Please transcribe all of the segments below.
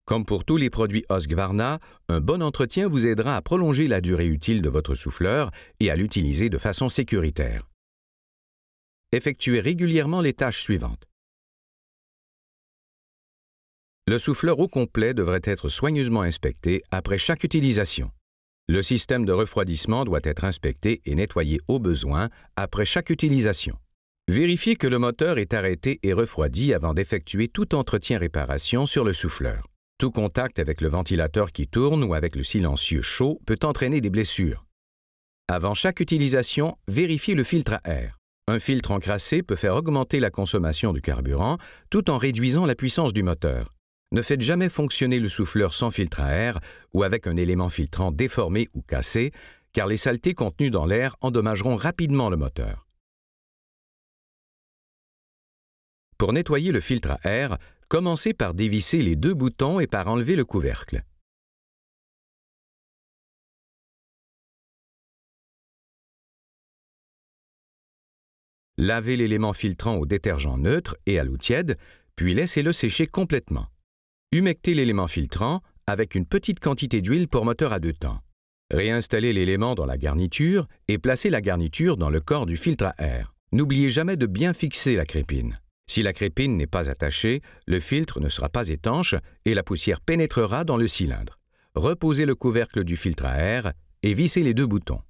Comme pour tous les produits Husqvarna, un bon entretien vous aidera à prolonger la durée utile de votre souffleur et à l'utiliser de façon sécuritaire. Effectuez régulièrement les tâches suivantes. Le souffleur au complet devrait être soigneusement inspecté après chaque utilisation. Le système de refroidissement doit être inspecté et nettoyé au besoin après chaque utilisation. Vérifiez que le moteur est arrêté et refroidi avant d'effectuer tout entretien-réparation sur le souffleur. Tout contact avec le ventilateur qui tourne ou avec le silencieux chaud peut entraîner des blessures. Avant chaque utilisation, vérifiez le filtre à air. Un filtre encrassé peut faire augmenter la consommation du carburant tout en réduisant la puissance du moteur. Ne faites jamais fonctionner le souffleur sans filtre à air ou avec un élément filtrant déformé ou cassé, car les saletés contenues dans l'air endommageront rapidement le moteur. Pour nettoyer le filtre à air, commencez par dévisser les 2 boutons et par enlever le couvercle. Lavez l'élément filtrant au détergent neutre et à l'eau tiède, puis laissez-le sécher complètement. Humectez l'élément filtrant avec une petite quantité d'huile pour moteur à 2 temps. Réinstallez l'élément dans la garniture et placez la garniture dans le corps du filtre à air. N'oubliez jamais de bien fixer la crépine. Si la crépine n'est pas attachée, le filtre ne sera pas étanche et la poussière pénétrera dans le cylindre. Reposez le couvercle du filtre à air et vissez les 2 boutons.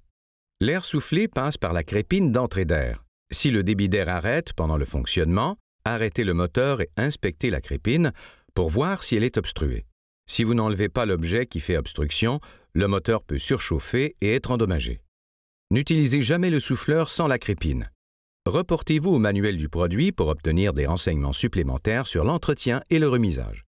L'air soufflé passe par la crépine d'entrée d'air. Si le débit d'air arrête pendant le fonctionnement, arrêtez le moteur et inspectez la crépine pour voir si elle est obstruée. Si vous n'enlevez pas l'objet qui fait obstruction, le moteur peut surchauffer et être endommagé. N'utilisez jamais le souffleur sans la crépine. Reportez-vous au manuel du produit pour obtenir des renseignements supplémentaires sur l'entretien et le remisage.